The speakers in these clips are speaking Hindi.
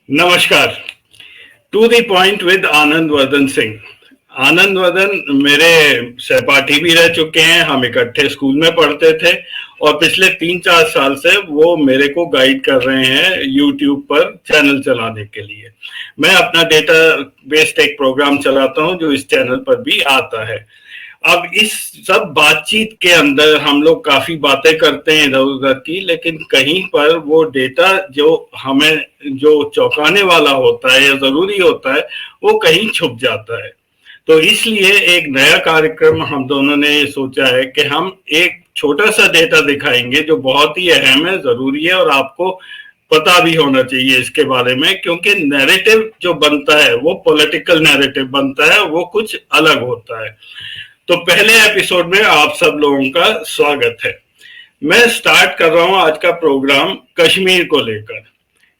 नमस्कार। To the point with Anand Vardhan Singh. Anand Vardhan मेरे सहपाठी भी रह चुके हैं, हम इकट्ठे स्कूल में पढ़ते थे और पिछले 3-4 साल से वो मेरे को गाइड कर रहे हैं यूट्यूब पर चैनल चलाने के लिए। मैं अपना डेटा बेस्ड एक प्रोग्राम चलाता हूं जो इस चैनल पर भी आता है। अब इस सब बातचीत के अंदर हम लोग काफी बातें करते हैं इधर उधर की, लेकिन कहीं पर वो डेटा जो हमें जो चौंकाने वाला होता है या जरूरी होता है वो कहीं छुप जाता है। तो इसलिए एक नया कार्यक्रम हम दोनों ने ये सोचा है कि हम एक छोटा सा डेटा दिखाएंगे जो बहुत ही अहम है, जरूरी है और आपको पता भी होना चाहिए इसके बारे में, क्योंकि नैरेटिव जो बनता है वो पॉलिटिकल नैरेटिव बनता है, वो कुछ अलग होता है। तो पहले एपिसोड में आप सब लोगों का स्वागत है। मैं स्टार्ट कर रहा हूं आज का प्रोग्राम कश्मीर को लेकर।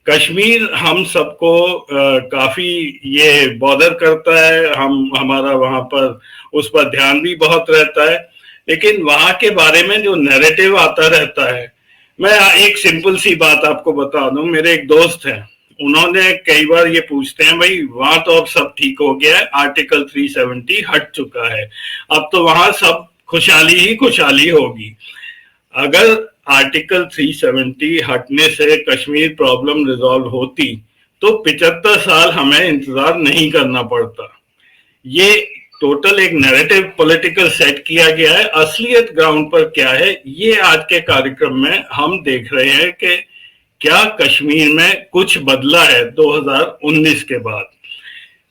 कश्मीर हम सबको काफी ये बॉदर करता है, हमारा वहां पर उस पर ध्यान भी बहुत रहता है, लेकिन वहां के बारे में जो नैरेटिव आता रहता है। मैं एक सिंपल सी बात आपको बता दूं, मेरे एक दोस्त हैं, उन्होंने कई बार ये पूछते हैं, भाई वहां तो अब सब ठीक हो गया है, आर्टिकल 370 हट चुका है, अब तो वहां सब खुशहाली ही खुशहाली होगी। अगर आर्टिकल 370 हटने से कश्मीर प्रॉब्लम रिजॉल्व होती तो 75 साल हमें इंतजार नहीं करना पड़ता। ये टोटल एक नैरेटिव पॉलिटिकल सेट किया गया है। असलियत ग्राउंड पर क्या है ये आज के कार्यक्रम में हम देख रहे हैं कि क्या कश्मीर में कुछ बदला है 2019 के बाद।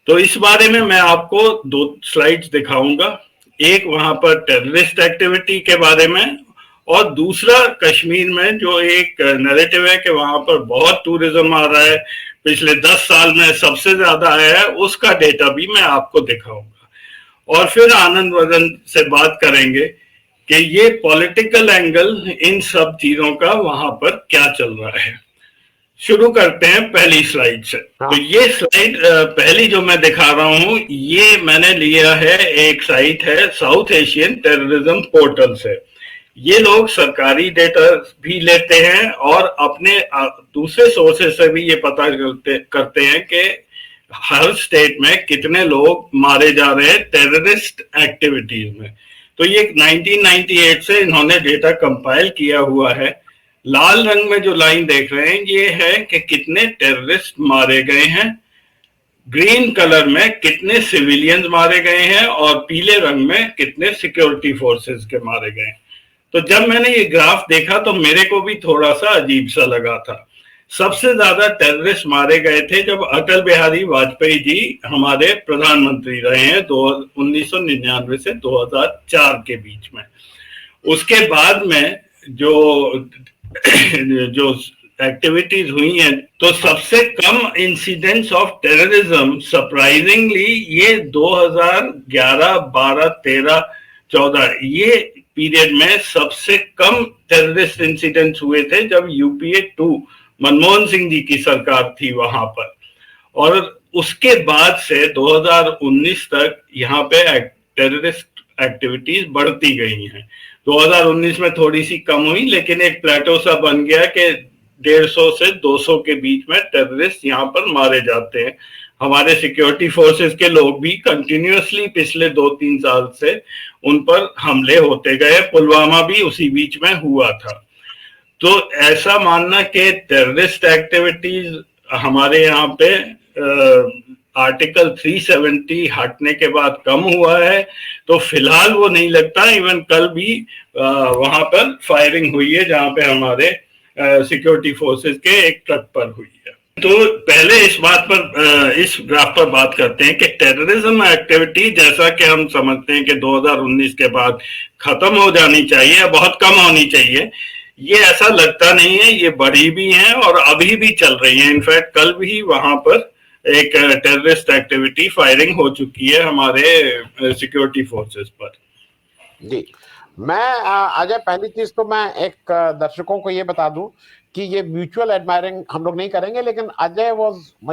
तो इस बारे में मैं आपको 2 स्लाइड्स दिखाऊंगा, एक वहां पर टेररिस्ट एक्टिविटी के बारे में और दूसरा कश्मीर में जो एक नैरेटिव है कि वहां पर बहुत टूरिज्म आ रहा है, पिछले 10 साल में सबसे ज्यादा आया है, उसका डेटा भी मैं आपको दिखाऊंगा। और फिर आनंद वर्धन से बात करेंगे कि ये पॉलिटिकल एंगल इन सब चीजों का वहां पर क्या चल रहा है। शुरू करते हैं पहली स्लाइड से। तो ये स्लाइड पहली जो मैं दिखा रहा हूं ये मैंने लिया है, एक साइट है साउथ एशियन टेररिज्म पोर्टल से। ये लोग सरकारी डेटा भी लेते हैं और अपने दूसरे सोर्सेस से भी ये पता करते हैं कि हर स्टेट में कितने लोग मारे जा रहे हैं टेररिस्ट एक्टिविटीज में। तो ये 1998 से इन्होंने डेटा कंपाइल किया हुआ है। लाल रंग में जो लाइन देख रहे हैं ये है कि कितने टेररिस्ट मारे गए हैं, ग्रीन कलर में कितने सिविलियंस मारे गए हैं और पीले रंग में कितने सिक्योरिटी फोर्सेस के मारे गए। तो जब मैंने ये ग्राफ देखा तो मेरे को भी थोड़ा सा अजीब सा लगा था। सबसे ज्यादा टेररिस्ट मारे गए थे जब अटल बिहारी वाजपेयी जी हमारे प्रधानमंत्री रहे हैं 1999 से 2004 के बीच में। उसके बाद में जो जो एक्टिविटीज हुई हैं तो सबसे कम इंसिडेंट्स ऑफ टेररिज्म सरप्राइजिंगली ये 2011, 12, 13, 14 ये पीरियड में सबसे कम टेररिस्ट इंसिडेंट्स हुए थे जब यूपीए 2 मनमोहन सिंह जी की सरकार थी वहां पर। और उसके बाद से 2019 तक यहाँ पे टेररिस्ट एक्टिविटीज बढ़ती गई हैं। 2019 में थोड़ी सी कम हुई, लेकिन एक प्लेटो सा बन गया कि 150 से 200 के बीच में टेररिस्ट यहाँ पर मारे जाते हैं। हमारे सिक्योरिटी फोर्सेस के लोग भी कंटिन्यूअसली पिछले 2-3 साल से उन पर हमले होते गए, पुलवामा भी उसी बीच में हुआ था। तो ऐसा मानना कि टेररिस्ट एक्टिविटीज हमारे यहाँ पे आर्टिकल 370 हटने के बाद कम हुआ है, तो फिलहाल वो नहीं लगता। इवन कल भी वहां पर फायरिंग हुई है जहां पे हमारे सिक्योरिटी फोर्सेस के एक ट्रक पर हुई है। तो पहले इस बात पर इस ग्राफ पर बात करते हैं कि टेररिज्म एक्टिविटी जैसा कि हम समझते हैं कि 2019 के बाद खत्म हो जानी चाहिए, बहुत कम होनी चाहिए, ये ऐसा लगता नहीं है। ये बढ़ी भी हैं और अभी भी चल रही है। इनफैक्ट कल भी वहां पर एक टेररिस्ट एक्टिविटी फायरिंग हो चुकी है हमारे सिक्योरिटी फोर्सेस पर। जी, मैं अजय पहली चीज तो मैं एक दर्शकों को ये बता दूं कि ये म्यूचुअल एडमायरिंग हम लोग नहीं करेंगे, लेकिन अजय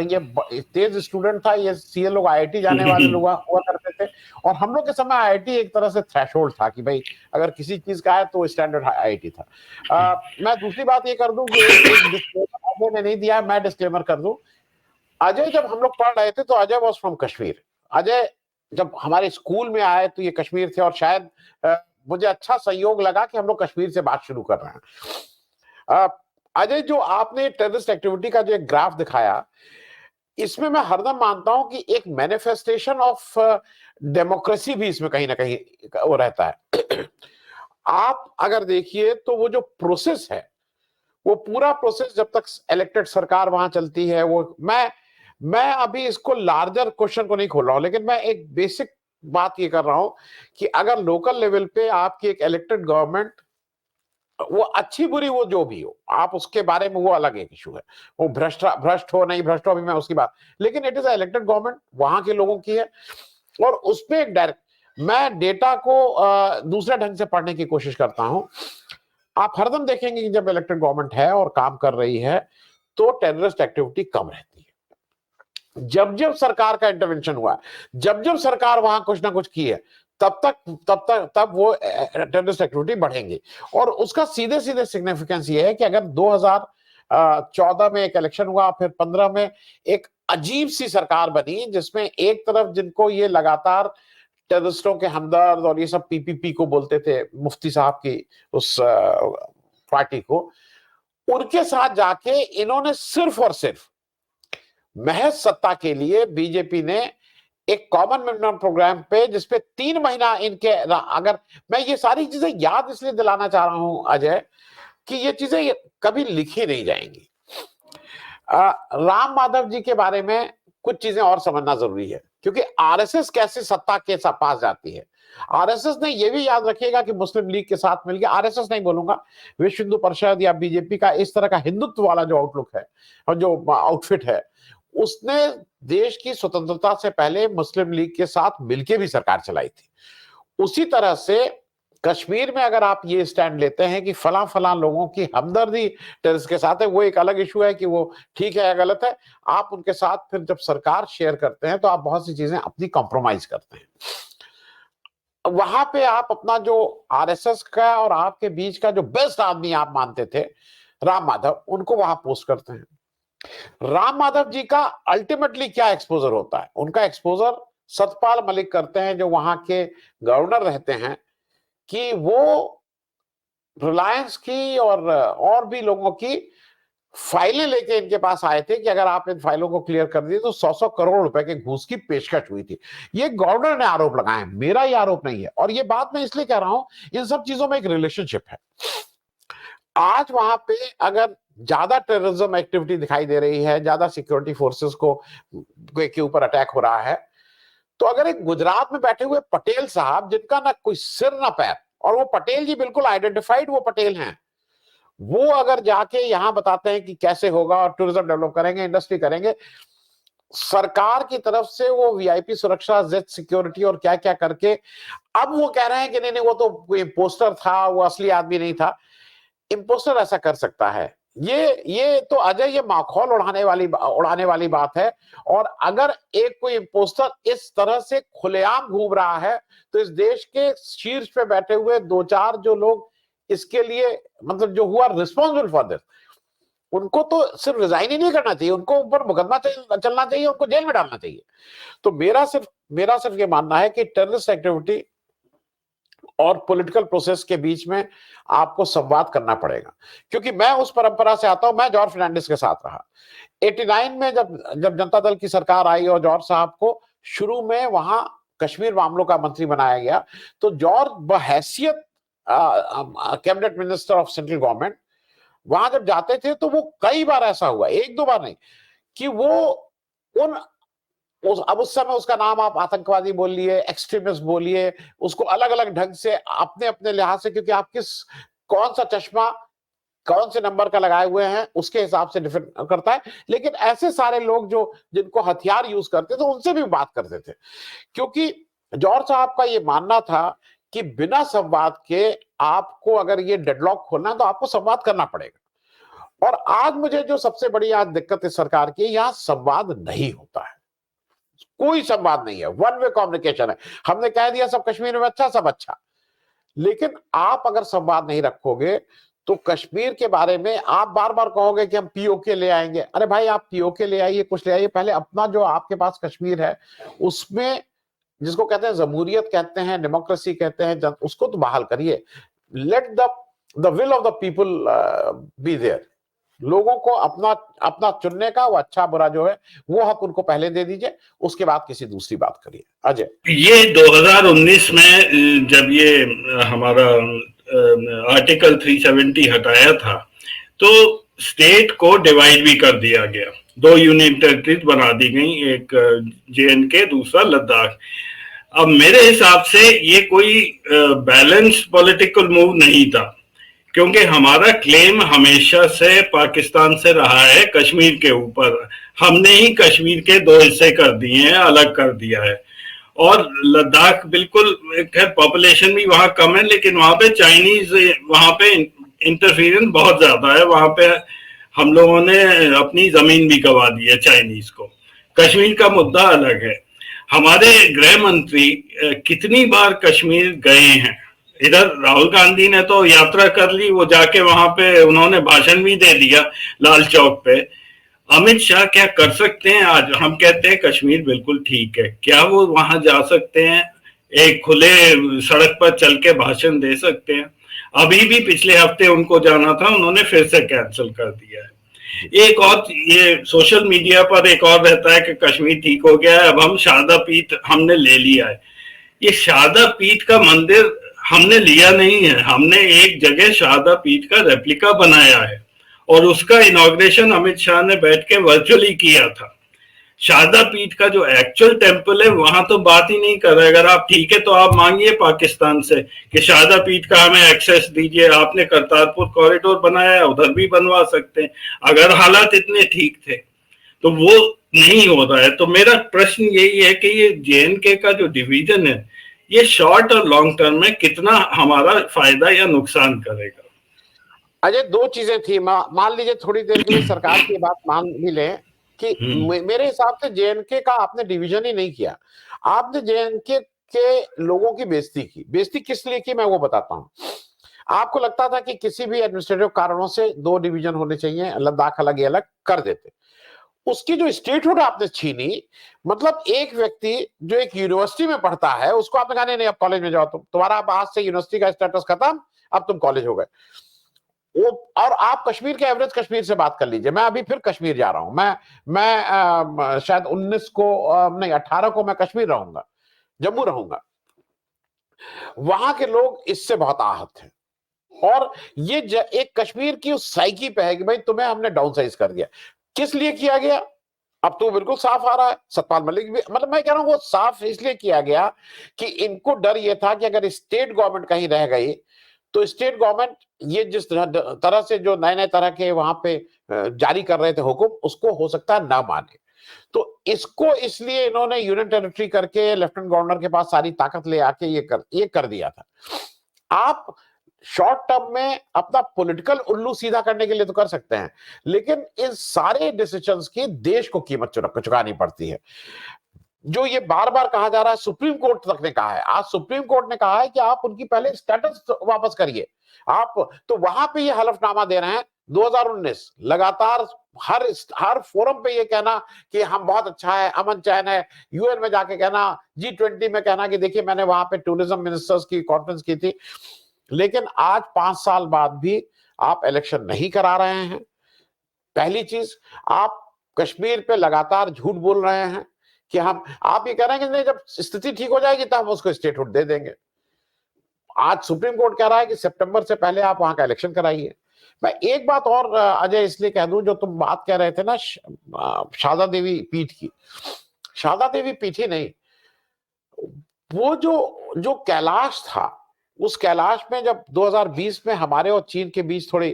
ये तेज स्टूडेंट था, ये सीए लोग आईआईटी जाने वाले लोग हुआ करते थे, और हम लोग के समय आईआईटी एक तरह से थ्रेशोल्ड था कि भाई अगर किसी चीज का है तो स्टैंडर्ड आईआईटी था। मैं दूसरी बात ये कर दूं कि एक डिस्क्लेमर नहीं दिया, मैं डिस्क्लेमर कर दूं। अजय जब हम लोग पढ़ रहे थे तो अजय वॉज फ्रॉम कश्मीर। अजय जब हमारे स्कूल में आए तो ये कश्मीर थे, और शायद मुझे अच्छा संयोग लगा कि हम लोग कश्मीर से बात शुरू कर रहे हैं। अजय, जो आपने टेररिस्ट एक्टिविटी का जो एक ग्राफ दिखाया, इसमें मैं हरदम मानता हूं कि एक मैनिफेस्टेशन ऑफ डेमोक्रेसी भी इसमें कहीं ना कहीं वो रहता है। आप अगर देखिए तो वो जो प्रोसेस है, वो पूरा प्रोसेस जब तक इलेक्टेड सरकार वहां चलती है, वो मैं अभी इसको लार्जर क्वेश्चन को नहीं खोल रहा हूं, लेकिन मैं एक बेसिक बात ये कर रहा हूं कि अगर लोकल लेवल पे आपकी एक इलेक्टेड गवर्नमेंट, वो अच्छी बुरी वो जो भी हो, आप उसके बारे में वो अलग एक इशू है, वो भ्रष्ट हो नहीं भ्रष्ट हो, अभी मैं उसकी बात, लेकिन इट इज इलेक्टेड गवर्नमेंट, वहां के लोगों की है, और उसमें एक डायरेक्ट, मैं डेटा को दूसरे ढंग से पढ़ने की कोशिश करता हूं। आप हरदम देखेंगे कि जब इलेक्टेड गवर्नमेंट है और काम कर रही है तो टेररिस्ट एक्टिविटी कम रहती है। जब जब सरकार का इंटरवेंशन हुआ, जब जब सरकार वहां कुछ ना कुछ की है, तब वो टेररिस्ट एक्टिविटी बढ़ेंगी। और उसका सीधे सीधे सिग्निफिकेंस ये है कि अगर 2014 में एक इलेक्शन हुआ, फिर 15 में एक अजीब सी सरकार बनी, जिसमें एक तरफ जिनको ये लगातार टेररिस्टों के हमदर्द और ये सब पीपीपी को बोलते थे, मुफ्ती साहब की उस पार्टी को, उनके साथ जाके इन्होंने सिर्फ और सिर्फ महज सत्ता के लिए बीजेपी ने एक कॉमन मिनिमम प्रोग्राम पे, जिसपे 3 महीना इनके, अगर मैं ये सारी चीजें याद इसलिए दिलाना चाह रहा हूं अजय, कि ये चीजें कभी लिखी नहीं जाएंगी। राम माधव जी के बारे में कुछ चीजें और समझना जरूरी है, क्योंकि आरएसएस कैसे सत्ता के पास जाती है। आरएसएस ने यह भी याद रखिएगा कि मुस्लिम लीग के साथ मिलकर, आरएसएस नहीं बोलूंगा, विश्व हिंदू परिषद या बीजेपी का इस तरह का हिंदुत्व वाला जो आउटलुक है और जो आउटफिट है, उसने देश की स्वतंत्रता से पहले मुस्लिम लीग के साथ मिलकर भी सरकार चलाई थी। उसी तरह से कश्मीर में अगर आप ये स्टैंड लेते हैं कि फला फला लोगों की हमदर्दी टेररिस्ट के साथ है, वो एक अलग इशू है कि वो ठीक है या गलत है। आप उनके साथ फिर जब सरकार शेयर करते हैं तो आप बहुत सी चीजें अपनी कॉम्प्रोमाइज करते हैं। वहां पे आप अपना जो आरएसएस का और आपके बीच का जो बेस्ट आदमी आप मानते थे, राम माधव, उनको वहां पोस्ट करते हैं। राम माधव जी का अल्टीमेटली क्या एक्सपोजर होता है? उनका एक्सपोजर सतपाल मलिक करते हैं, जो वहां के गवर्नर रहते हैं, कि वो रिलायंस की और भी लोगों की फाइलें लेके इनके पास आए थे कि अगर आप इन फाइलों को क्लियर कर दिए तो 100 करोड़ रुपए के घूस की पेशकश हुई थी। ये गवर्नर ने आरोप लगाए हैं, मेरा ये आरोप नहीं है। और ये बात मैं इसलिए कह रहा हूं, इन सब चीजों में एक रिलेशनशिप है। आज वहां पे अगर ज्यादा टेररिज्म एक्टिविटी दिखाई दे रही है, ज्यादा सिक्योरिटी फोर्सेस को के ऊपर अटैक हो रहा है, तो अगर एक गुजरात में बैठे हुए पटेल साहब, जिनका ना कोई सिर ना पैर, और वो पटेल जी बिल्कुल आइडेंटिफाइड वो पटेल हैं, वो अगर जाके यहां बताते हैं कि कैसे होगा और टूरिज्म डेवलप करेंगे, इंडस्ट्री करेंगे, सरकार की तरफ से वो वीआईपी सुरक्षा, जेड सिक्योरिटी और क्या क्या करके, अब वो कह रहे हैं कि नहीं नहीं वो तो कोई इम्पोस्टर था, वो असली आदमी नहीं था। इम्पोस्टर ऐसा कर सकता है? ये तो अजय, ये माखौल उड़ाने वाली बात है। और अगर एक कोई इम्पोस्टर इस तरह से खुलेआम घूम रहा है, तो इस देश के शीर्ष पे बैठे हुए 2-4 जो लोग इसके लिए, मतलब जो हुआ रिस्पॉन्सिबल फॉर दिस, उनको तो सिर्फ रिजाइन ही नहीं करना चाहिए, उनको ऊपर मुकदमा चलना चाहिए, उनको जेल में डालना चाहिए। तो मेरा सिर्फ ये मानना है कि टेररिस्ट एक्टिविटी और पॉलिटिकल प्रोसेस के बीच में आपको संवाद करना पड़ेगा। क्योंकि मैं उस परंपरा से आता हूं, मैं जॉर्ज फर्नांडिस के साथ रहा 89 में, जब जनता दल की सरकार आई और जॉर्ज साहब को शुरू में वहां कश्मीर मामलों का मंत्री बनाया गया, तो जॉर्ज बहैसियत cabinet minister of central government वहां जब जाते थे, तो वो कई बार ऐसा हुआ, 1-2 बार नहीं, कि वो उन अब उस समय उसका नाम आप आतंकवादी बोलिए, एक्सट्रीमिस्ट बोलिए, उसको अलग अलग ढंग से अपने अपने लिहाज से, क्योंकि आप कौन सा चश्मा कौन से नंबर का लगाए हुए हैं उसके हिसाब से डिफरेंट करता है। लेकिन ऐसे सारे लोग जो जिनको हथियार यूज करते थे, उनसे भी बात करते थे, क्योंकि जॉर्ज साहब का ये मानना था कि बिना संवाद के आपको अगर ये डेडलॉक खोलना है तो आपको संवाद करना पड़ेगा। और आज मुझे जो सबसे बड़ी आज दिक्कत इस सरकार की, यहां संवाद नहीं होता है, कोई संवाद नहीं है, वन वे कम्युनिकेशन है। हमने कह दिया सब कश्मीर में अच्छा, सब अच्छा, लेकिन आप अगर संवाद नहीं रखोगे तो कश्मीर के बारे में आप बार बार कहोगे कि हम पीओके ले आएंगे। अरे भाई, आप पीओके ले आइए, कुछ ले आइए, पहले अपना जो आपके पास कश्मीर है उसमें, जिसको कहते हैं जमहूरियत कहते हैं, डेमोक्रेसी कहते हैं, उसको तो बहाल करिए। Let the will of the people be there. लोगों को अपना अपना चुनने का, वो अच्छा बुरा जो है वो हक उनको पहले दे दीजिए, उसके बाद किसी दूसरी बात करिए। अजय, ये 2019 में जब ये हमारा आर्टिकल 370 हटाया था, तो स्टेट को डिवाइड भी कर दिया गया, 2 यूनियन टेरिटरीज बना दी गई, एक JNK, दूसरा लद्दाख। अब मेरे हिसाब से ये कोई बैलेंस्ड पॉलिटिकल मूव नहीं था, क्योंकि हमारा क्लेम हमेशा से पाकिस्तान से रहा है कश्मीर के ऊपर। हमने ही कश्मीर के 2 हिस्से कर दिए हैं, अलग कर दिया है। और लद्दाख बिल्कुल, खैर पॉपुलेशन भी वहां कम है, लेकिन वहां पे चाइनीज, वहां पे इंटरफेरेंस बहुत ज्यादा है। वहां पे हम लोगों ने अपनी जमीन भी गवा दी है चाइनीज को। कश्मीर का मुद्दा अलग है। हमारे गृह मंत्री कितनी बार कश्मीर गए हैं। इधर राहुल गांधी ने तो यात्रा कर ली, वो जाके वहां पे उन्होंने भाषण भी दे दिया लाल चौक पे। अमित शाह क्या कर सकते हैं? आज हम कहते हैं कश्मीर बिल्कुल ठीक है, क्या वो वहां जा सकते हैं? एक खुले सड़क पर चल के भाषण दे सकते हैं? अभी भी पिछले हफ्ते उनको जाना था, उन्होंने फिर से कैंसिल कर दिया है। एक और, ये सोशल मीडिया पर एक और रहता है कि कश्मीर ठीक हो गया है, अब हम शारदा पीठ हमने ले लिया है। ये शारदा पीठ का मंदिर हमने लिया नहीं है, हमने एक जगह शारदा पीठ का रेप्लिका बनाया है और उसका इनॉग्रेशन अमित शाह ने बैठ के वर्चुअली किया था। शारदा पीठ का जो एक्चुअल टेम्पल है वहां तो बात ही नहीं कर रहे। अगर आप ठीक है तो आप मांगिए पाकिस्तान से कि शारदा पीठ का हमें एक्सेस दीजिए। आपने करतारपुर कॉरिडोर बनाया है, उधर भी बनवा सकते हैं अगर हालात इतने ठीक थे, तो वो नहीं हो रहा है। तो मेरा प्रश्न यही है कि ये JNK का जो डिवीजन है, ये शॉर्ट और लॉन्ग टर्म में कितना हमारा फायदा या नुकसान करेगा? अजय, 2 चीजें थी। मान लीजिए थोड़ी देर के लिए सरकार की बात मान भी लें कि मेरे हिसाब से JNK का आपने डिवीजन ही नहीं किया, आपने JNK के लोगों की बेइज्जती की। बेइज्जती किस लिए की मैं वो बताता हूं। आपको लगता था कि किसी भी एडमिनिस्ट्रेटिव कारणों से 2 डिवीजन होने चाहिए, लद्दाख अलग अलग कर देते। उसकी जो स्टेटहुड आपने छीनी, मतलब एक व्यक्ति जो एक यूनिवर्सिटी में पढ़ता है उसको आपने कहा नहीं, अब कॉलेज में जाओ, तुम्हारा आज से यूनिवर्सिटी का स्टेटस खत्म, अब तुम कॉलेज हो गए। और आप कश्मीर के एवरेज कश्मीर से बात कर लीजिए। मैं अभी फिर कश्मीर जा रहा हूं। मैं शायद 19 को नहीं 18 को मैं कश्मीर रहूंगा, जम्मू रहूंगा। वहां के लोग इससे बहुत आहत हैं और ये एक कश्मीर की उस साइकी पे है कि भाई तुम्हें हमने डाउन साइज कर दिया। किस लिए किया गया अब तो बिल्कुल साफ आ रहा है। सतपाल मलिक भी, मतलब मैं कह रहा हूं वो साफ इसलिए किया गया कि इनको डर ये था कि अगर स्टेट गवर्नमेंट कहीं रह गई तो स्टेट गवर्नमेंट ये जिस तरह से जो नए नए तरह के वहां पे जारी कर रहे थे हुक्म, उसको हो सकता है ना माने। तो इसको इसलिए इन्होंने यूनियन टेरिटरी करके लेफ्टिनेंट गवर्नर के पास सारी ताकत ले आके ये कर दिया था। आप शॉर्ट टर्म में अपना पॉलिटिकल उल्लू सीधा करने के लिए तो कर सकते हैं, लेकिन इन सारे डिसीजंस की देश को कीमत चुकानी पड़ती है। जो ये बार बार कहा जा रहा है, सुप्रीम कोर्ट तक ने कहा है, आज सुप्रीम कोर्ट ने कहा है कि आप उनकी पहले स्टेटस वापस करिए। आप तो वहां पे ये हलफनामा दे रहे हैं 2019 लगातार हर फोरम पे ये कहना कि हम बहुत अच्छा है, अमन चैन है, UN में जाके कहना, G20 में कहना कि देखिए मैंने वहां पे टूरिज्म मिनिस्टर्स की कॉन्फ्रेंस की थी। लेकिन आज 5 साल बाद भी आप इलेक्शन नहीं करा रहे हैं। पहली चीज, आप कश्मीर पे लगातार झूठ बोल रहे हैं कि आप ये कह रहे हैं कि नहीं जब स्थिति ठीक हो जाएगी तो हम उसको स्टेटहुड दे देंगे। आज सुप्रीम कोर्ट कह रहा है कि सितंबर से पहले आप वहां का इलेक्शन कराइए। मैं एक बात और अजय इसलिए कह दूं, जो तुम बात कह रहे थे ना शारदा देवी पीठ की, शारदा देवी पीठ ही नहीं, वो जो कैलाश था, उस कैलाश में जब 2020 में हमारे और चीन के बीच थोड़ी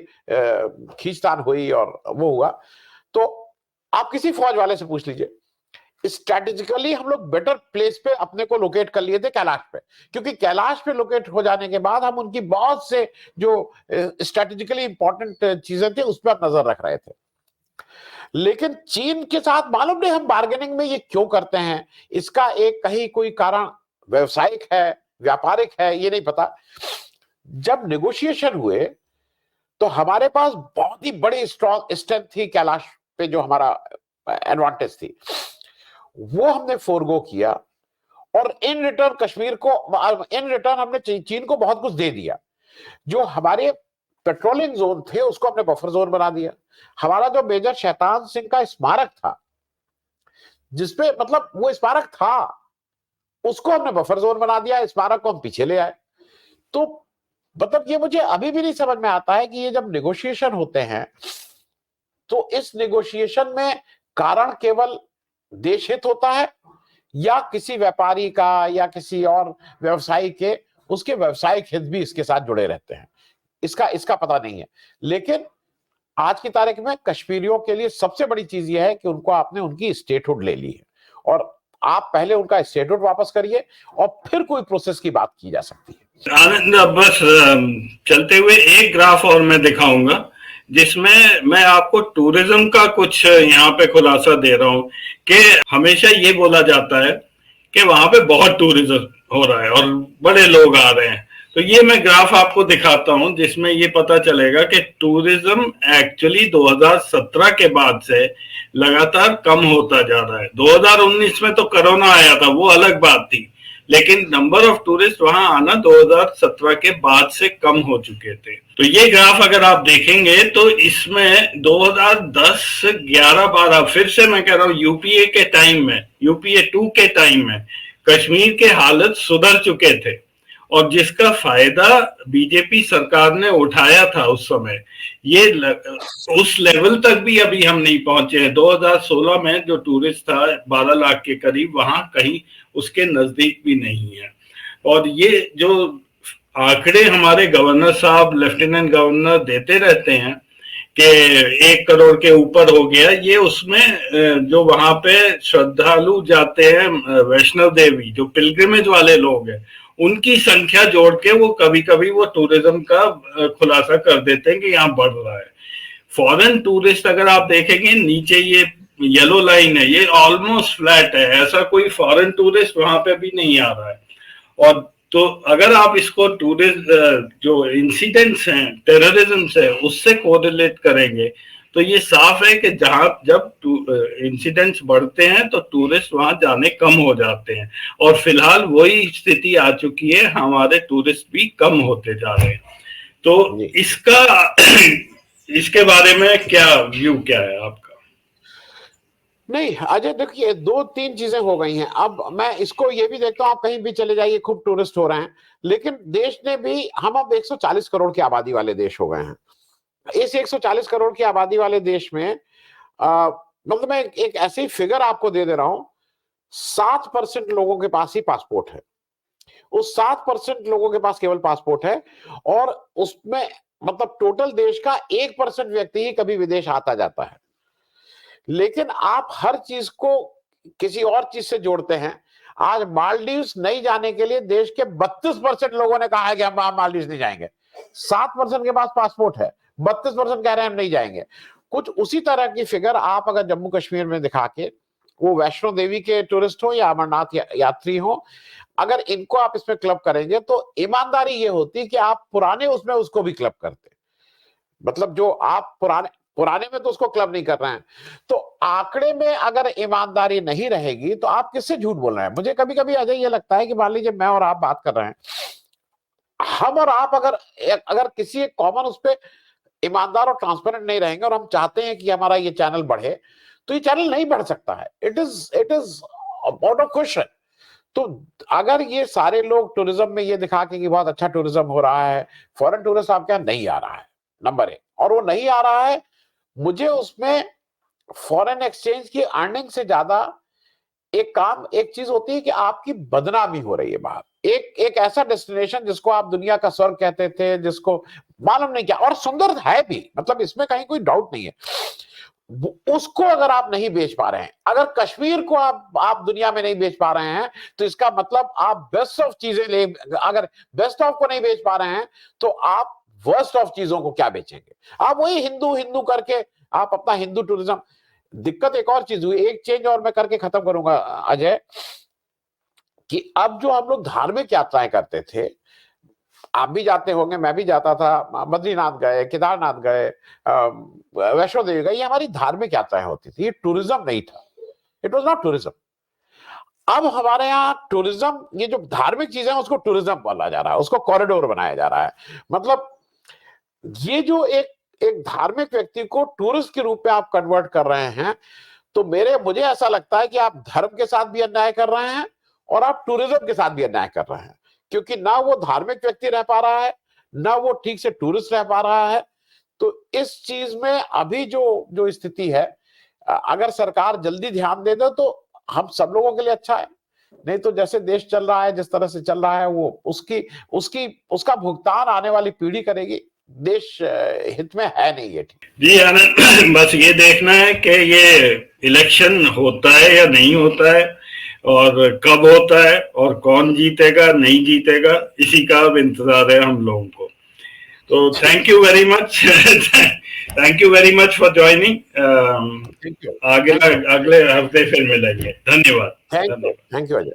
खींचतान हुई और वो हुआ, तो आप किसी फौज वाले से पूछ लीजिए, स्ट्रेटेजिकली हम लोग बेटर प्लेस पे अपने को लोकेट कर लिए थे कैलाश पे, क्योंकि कैलाश पे लोकेट हो जाने के बाद हम उनकी बहुत से जो स्ट्रेटेजिकली इंपॉर्टेंट चीजें थी उस पर नजर रख रहे थे। लेकिन चीन के साथ मालूम नहीं हम बार्गेनिंग में ये क्यों करते हैं, इसका एक कहीं कोई कारण व्यवसायिक है, व्यापारिक है, ये नहीं पता। जब नेगोशिएशन हुए तो हमारे पास बहुत ही बड़ी स्ट्रॉन्ग स्ट्रेंथ थी कैलाश पे, जो हमारा एडवांटेज थी वो हमने फोरगो किया, और इन रिटर्न कश्मीर को, इन रिटर्न हमने चीन को बहुत कुछ दे दिया। जो हमारे पेट्रोलिंग जोन थे उसको हमने बफर जोन बना दिया। हमारा जो मेजर शैतान सिंह का स्मारक था, जिसपे मतलब वो स्मारक था, उसको हमने बफर जोन बना दिया, स्मारक को हम पीछे ले आए। तो मतलब ये मुझे अभी भी नहीं समझ में आता है कि ये जब नेगोशिएशन होते हैं तो इस नेगोशिएशन में कारण केवल देश हित होता है या किसी व्यापारी का या किसी और व्यवसायी के, उसके व्यावसायिक हित भी इसके साथ जुड़े रहते हैं। इसका पता नहीं है। लेकिन आज की तारीख में कश्मीरियों के लिए सबसे बड़ी चीज यह है कि उनको आपने उनकी स्टेटहुड ले ली है, और आप पहले उनका स्टेटहुड वापस करिए और फिर कोई प्रोसेस की बात की जा सकती है। आनंद, अब बस चलते हुए एक ग्राफ और मैं दिखाऊंगा जिसमें मैं आपको टूरिज्म का कुछ यहाँ पे खुलासा दे रहा हूँ कि हमेशा ये बोला जाता है कि वहां पे बहुत टूरिज्म हो रहा है और बड़े लोग आ रहे हैं। तो ये मैं ग्राफ आपको दिखाता हूं जिसमें ये पता चलेगा कि टूरिज्म एक्चुअली 2017 के बाद से लगातार कम होता जा रहा है। 2019 में तो कोरोना आया था, वो अलग बात थी, लेकिन नंबर ऑफ टूरिस्ट वहां आना 2017 के बाद से कम हो चुके थे। तो ये ग्राफ अगर आप देखेंगे तो इसमें 2010, 11, 12, फिर से मैं कह रहा हूं यूपीए के टाइम में, यूपीए 2 के टाइम में कश्मीर के हालत सुधर चुके थे, और जिसका फायदा बीजेपी सरकार ने उठाया था उस समय। ये उस लेवल तक भी अभी हम नहीं पहुंचे हैं। 2016 में जो टूरिस्ट था 12 लाख के करीब, वहां कहीं उसके नजदीक भी नहीं है। और ये जो आंकड़े हमारे गवर्नर साहब, लेफ्टिनेंट गवर्नर देते रहते हैं कि 1 करोड़ के ऊपर हो गया, ये उसमें जो वहां पे श्रद्धालु जाते हैं वैष्णो देवी, जो पिलग्रिमेज वाले लोग हैं, उनकी संख्या जोड़ के वो कभी कभी वो टूरिज्म का खुलासा कर देते हैं कि यहाँ बढ़ रहा है। फॉरेन टूरिस्ट अगर आप देखेंगे नीचे ये येलो लाइन है, ये ऑलमोस्ट फ्लैट है, ऐसा कोई फॉरेन टूरिस्ट वहां पे भी नहीं आ रहा है। और तो अगर आप इसको टूरिस्ट जो इंसिडेंट्स हैं टेररिज्म से उससे कोरिलेट करेंगे तो ये साफ है कि जहां जब इंसिडेंट्स बढ़ते हैं तो टूरिस्ट वहां जाने कम हो जाते हैं, और फिलहाल वही स्थिति आ चुकी है, हमारे टूरिस्ट भी कम होते जा रहे हैं। तो इसके बारे में क्या व्यू क्या है आपका? नहीं अजय, देखिए 2-3 चीजें हो गई हैं। अब मैं इसको ये भी देखता हूं, आप कहीं भी चले जाइए खूब टूरिस्ट हो रहे हैं, लेकिन देश ने भी, हम अब 140 करोड़ की आबादी वाले देश हो गए हैं। इस 140 करोड़ की आबादी वाले देश में मतलब मैं एक ऐसी फिगर आपको दे रहा हूं, 7% लोगों के पास ही पासपोर्ट है। उस 7% लोगों के पास केवल पासपोर्ट है, और उसमें मतलब टोटल देश का 1% व्यक्ति ही कभी विदेश आता जाता है। लेकिन आप हर चीज को किसी और चीज से जोड़ते हैं। आज मालदीव्स नहीं जाने के लिए देश के 32% लोगों ने कहा है कि हम मालदीव्स नहीं जाएंगे। 7% के पास पासपोर्ट है, 32% कह रहे हैं हम नहीं जाएंगे। कुछ उसी तरह की फिगर आप अगर जम्मू कश्मीर में दिखा के, वो वैष्णो देवी के टूरिस्ट हो या अमरनाथ यात्री हो, अगर इनको आप इसमें क्लब करेंगे तो ईमानदारी ये होती कि आप पुराने उसमें उसको भी क्लब करते। मतलब जो आप पुराने में तो उसको क्लब नहीं कर रहे हैं, तो आंकड़े में अगर ईमानदारी नहीं रहेगी तो आप किससे झूठ बोल रहे हैं? मुझे कभी कभी अजय ये लगता है कि मान लीजिए मैं और आप बात कर रहे हैं, हम और आप अगर किसी एक कॉमन उस पर ईमानदार और ट्रांसपेरेंट नहीं रहेंगे और हम चाहते हैं कि हमारा ये चैनल बढ़े, तो ये चैनल नहीं बढ़ सकता है। It is out of question. तो अगर ये सारे लोग टूरिज्म में ये दिखा के कि बहुत अच्छा टूरिज्म हो रहा है, फॉरेन टूरिस्ट आपके यहाँ नहीं आ रहा है, नंबर 1, और वो नहीं आ रहा है, मुझे उसमें फॉरेन एक्सचेंज की अर्निंग से ज्यादा एक चीज होती है कि आपकी बदनामी हो रही है बाहर। एक ऐसा डेस्टिनेशन जिसको आप दुनिया का स्वर्ग कहते थे, जिसको मालूम नहीं क्या, और सुंदर है भी, मतलब इसमें कहीं कोई डाउट नहीं है, उसको अगर आप नहीं बेच पा रहे हैं, अगर कश्मीर को आप दुनिया में नहीं बेच पा रहे हैं, तो इसका मतलब आप बेस्ट ऑफ चीजें अगर बेस्ट ऑफ को नहीं बेच पा रहे हैं तो आप वर्स्ट ऑफ चीजों को क्या बेचेंगे? आप वही हिंदू हिंदू करके आप अपना हिंदू टूरिज्म। दिक्कत एक और चीज हुई, एक चेंज और मैं करके खत्म करूंगा अजय, कि अब जो हम लोग धार्मिक यात्राएं करते थे, आप भी जाते होंगे, मैं भी जाता था, बद्रीनाथ गए, केदारनाथ गए, वैष्णो देवी गए, ये हमारी धार्मिक यात्राएं होती थी, ये टूरिज्म नहीं था, इट वॉज नॉट टूरिज्म। अब हमारे यहाँ टूरिज्म, ये जो धार्मिक चीजें हैं उसको टूरिज्म बोला जा रहा है, उसको कॉरिडोर बनाया जा रहा है। मतलब ये जो एक धार्मिक व्यक्ति को टूरिस्ट के रूप में आप कन्वर्ट कर रहे हैं, तो मुझे ऐसा लगता है कि आप धर्म के साथ भी अन्याय कर रहे हैं और आप टूरिज्म के साथ भी अन्याय कर रहे हैं, क्योंकि ना वो धार्मिक व्यक्ति रह पा रहा है, ना वो ठीक से टूरिस्ट रह पा रहा है। तो इस चीज में अभी जो स्थिति है, अगर सरकार जल्दी ध्यान दे दे तो हम सब लोगों के लिए अच्छा है, नहीं तो जैसे देश चल रहा है, जिस तरह से चल रहा है, वो उसका भुगतान आने वाली पीढ़ी करेगी। देश हित में है नहीं ये। जी आनंद, बस ये देखना है कि ये इलेक्शन होता है या नहीं होता है, और कब होता है, और कौन जीतेगा नहीं जीतेगा, इसी का अब इंतजार है हम लोगों को। तो thank you very much, thank you very much for joining. अगले हफ्ते फिर मिलेंगे। धन्यवाद। Thank you Ajay.